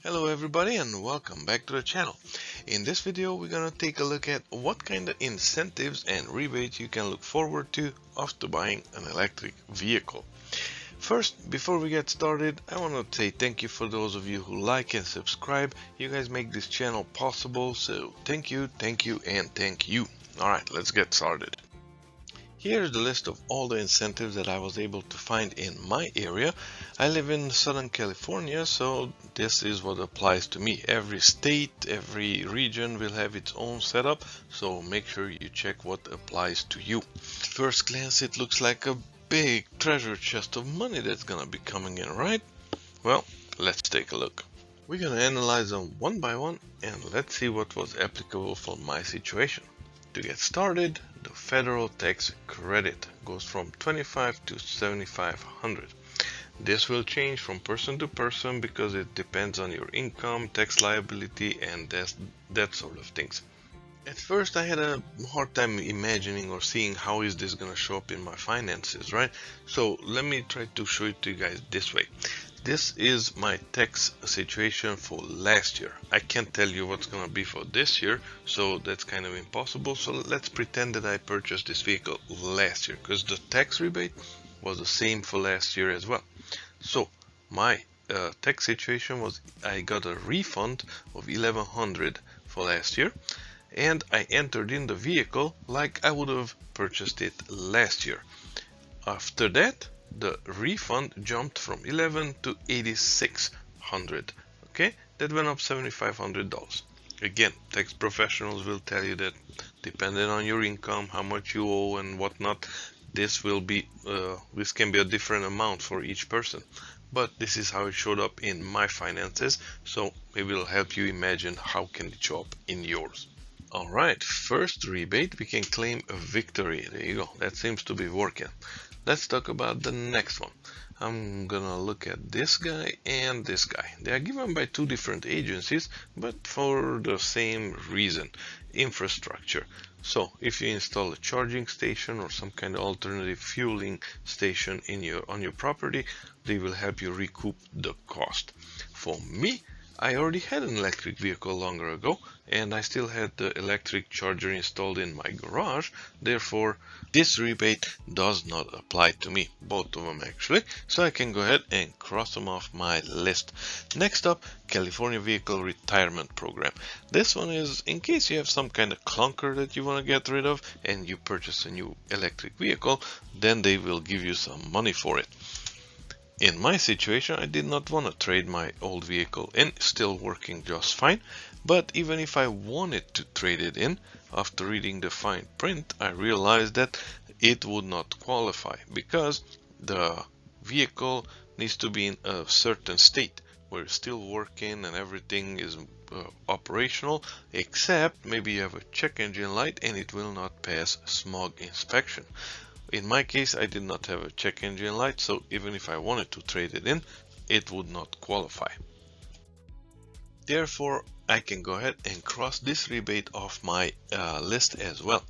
Hello everybody and welcome back to the channel. In this video we're gonna take a look at what kind of incentives and rebates you can look forward to after buying an electric vehicle. First, before we get started, I want to say thank you for those of you who like and subscribe. You guys make this channel possible, so thank you, and thank you. Alright, let's get started. Here's the list of all the incentives that I was able to find in my area. I live in Southern California, so this is what applies to me. Every state, every region will have its own setup, so make sure you check what applies to you. First glance, it looks like a big treasure chest of money that's gonna be coming in, right? Well, let's take a look. We're gonna analyze them one by one and let's see what was applicable for my situation. To get started, the federal tax credit goes from 25 to 7,500. This will change from person to person because it depends on your income, tax liability, and that sort of things. At first I had a hard time imagining or seeing how is this gonna show up in my finances, right? So let me try to show it to you guys this way. This is my tax situation for last year. I can't tell you what's gonna be for this year, so that's kind of impossible. So let's pretend that I purchased this vehicle last year, because the tax rebate was the same for last year as well. So my tax situation was I got a refund of 1,100 for last year, and I entered in the vehicle like I would have purchased it last year. After that, the refund jumped from 11 to 8,600. Okay, that went up $7,500. Again, tax professionals will tell you that depending on your income, how much you owe and whatnot, this can be a different amount for each person. But this is how it showed up in my finances, so maybe it'll help you imagine how can it show up in yours. Alright, first rebate, we can claim a victory. There you go, that seems to be working. Let's talk about the next one. I'm gonna look at this guy and this guy. They are given by two different agencies, but for the same reason, infrastructure. So if you install a charging station or some kind of alternative fueling station on your property, they will help you recoup the cost. For me, I already had an electric vehicle longer ago, and I still had the electric charger installed in my garage. Therefore, this rebate does not apply to me, both of them actually, so I can go ahead and cross them off my list. Next up, California Vehicle Retirement Program. This one is in case you have some kind of clunker that you want to get rid of and you purchase a new electric vehicle, then they will give you some money for it. In my situation, I did not want to trade my old vehicle in, still working just fine, but even if I wanted to trade it in, after reading the fine print, I realized that it would not qualify because the vehicle needs to be in a certain state where it's still working and everything is operational, except maybe you have a check engine light and it will not pass smog inspection. In my case, I did not have a check engine light, so even if I wanted to trade it in, it would not qualify. Therefore, I can go ahead and cross this rebate off my list as well.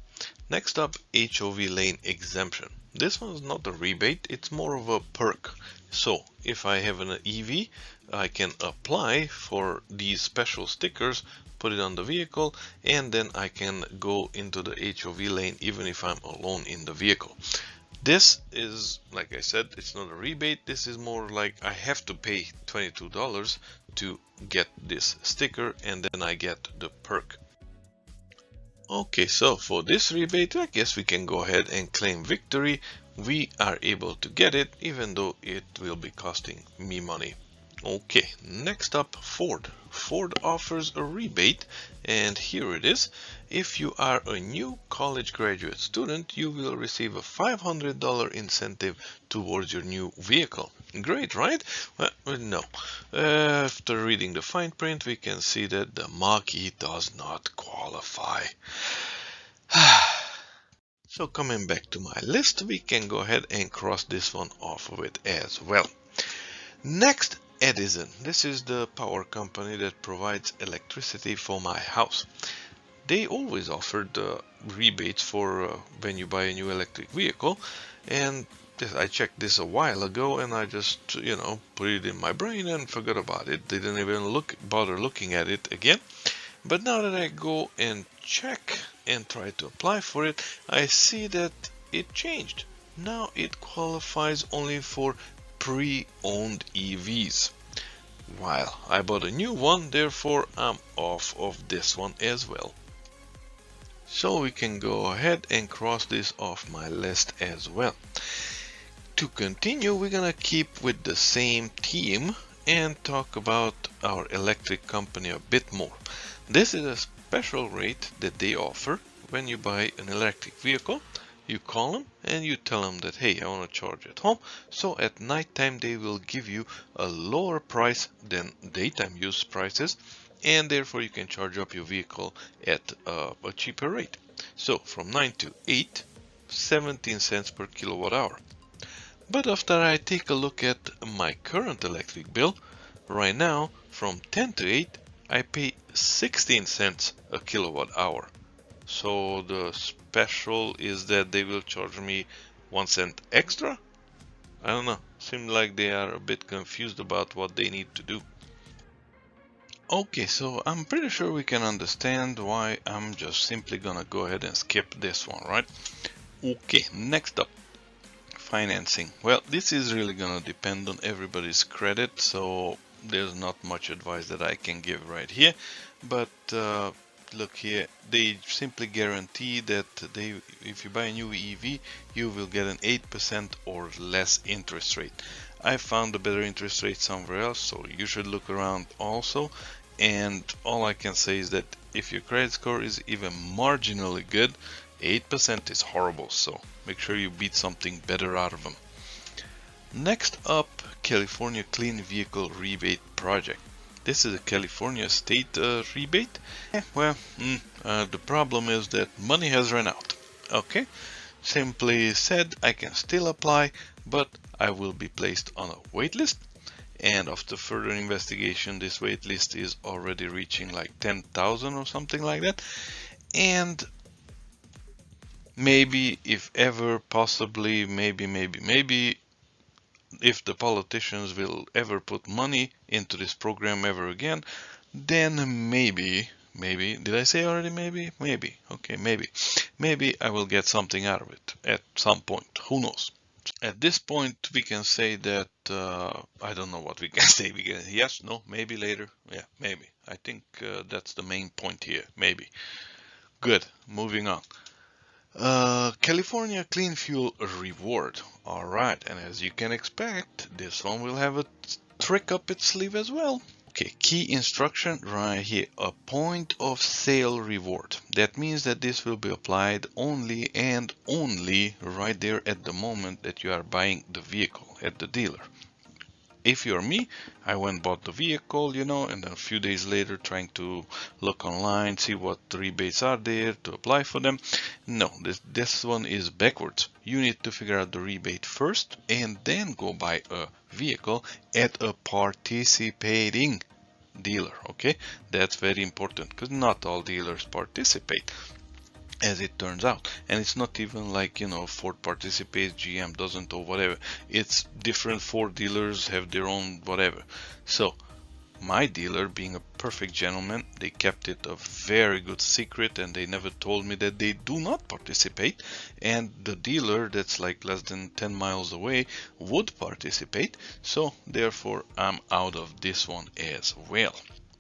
Next up, HOV lane exemption. This one's not a rebate, it's more of a perk. So if I have an EV, I can apply for these special stickers, put it on the vehicle, and then I can go into the HOV lane even if I'm alone in the vehicle. This is, like I said, it's not a rebate. This is more like I have to pay $22 to get this sticker, and then I get the perk. Okay, so for this rebate, I guess we can go ahead and claim victory. We are able to get it, even though it will be costing me money. Okay, next up, Ford. Ford offers a rebate, and here it is. If you are a new college graduate student, you will receive a $500 incentive towards your new vehicle. Great, right? Well, no. After reading the fine print, we can see that the Mach-E does not qualify. So coming back to my list, we can go ahead and cross this one off of it as well. Next, Edison. This is the power company that provides electricity for my house. They always offered rebates for when you buy a new electric vehicle, and this. I checked this a while ago and I just, you know, put it in my brain and forgot about it. Didn't even bother looking at it again. But now that I go and check and try to apply for it, I see that it changed. Now it qualifies only for pre-owned EVs. While I bought a new one, therefore I'm off of this one as well. So we can go ahead and cross this off my list as well. To continue, we're gonna keep with the same theme and talk about our electric company a bit more. This is a special rate that they offer when you buy an electric vehicle. You call them and you tell them that, hey, I want to charge at home. So at nighttime they will give you a lower price than daytime use prices, and therefore you can charge up your vehicle at a cheaper rate. So from 9 to 8, 17 cents per kilowatt hour. But after I take a look at my current electric bill, right now from 10 to 8, I pay 16 cents a kilowatt hour. So the special is that they will charge me 1 cent extra? I don't know. Seems like they are a bit confused about what they need to do. Okay, so I'm pretty sure we can understand why I'm just simply gonna go ahead and skip this one, right? Okay, next up, financing. Well, this is really gonna depend on everybody's credit, so there's not much advice that I can give right here. But look here, they simply guarantee that if you buy a new EV, you will get an 8% or less interest rate. I found a better interest rate somewhere else, so you should look around also. And all I can say is that if your credit score is even marginally good, 8% is horrible, so make sure you beat something better out of them. Next up, California Clean Vehicle Rebate Project. This is a California state rebate. The problem is that money has run out. Okay, simply said, I can still apply, but I will be placed on a wait list. And after further investigation, this wait list is already reaching like 10,000 or something like that. And maybe, if ever, possibly, maybe, if the politicians will ever put money into this program ever again, then maybe, did I say already maybe, okay, maybe I will get something out of it at some point, who knows. At this point we can say that, I don't know what we can say, yes, no, maybe later, yeah, maybe. I think that's the main point here, maybe. Good, moving on. California Clean Fuel Reward. Alright, and as you can expect, this one will have a trick up its sleeve as well. Okay, key instruction right here, a point of sale reward. That means that this will be applied only and only right there at the moment that you are buying the vehicle at the dealer. If you're me, I went and bought the vehicle, you know, and then a few days later trying to look online, see what rebates are there to apply for them. No, this one is backwards. You need to figure out the rebate first and then go buy a vehicle at a participating dealer. Okay, that's very important because not all dealers participate, as it turns out. And it's not even like, you know, Ford participates, GM doesn't, or whatever. It's different. Ford dealers have their own whatever. So my dealer, being a perfect gentleman, they kept it a very good secret and they never told me that they do not participate. And the dealer that's like less than 10 miles away would participate. So therefore I'm out of this one as well.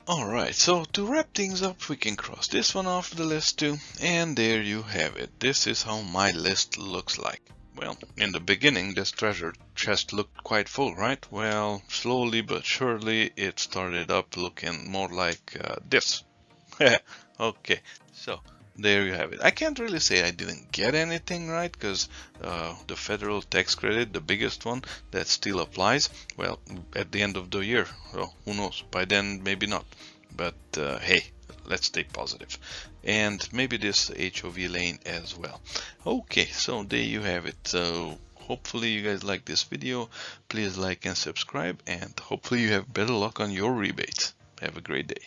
Alright, so to wrap things up, we can cross this one off the list too, and there you have it. This is how my list looks like. Well, in the beginning, this treasure chest looked quite full, right? Well, slowly but surely, it started up looking more like this. Okay, so there you have it. I can't really say I didn't get anything right, because the federal tax credit, the biggest one, that still applies, well, at the end of the year. Well, who knows? By then, maybe not. But hey, let's stay positive. And maybe this HOV lane as well. Okay, so there you have it. So hopefully you guys like this video. Please like and subscribe, and hopefully you have better luck on your rebates. Have a great day.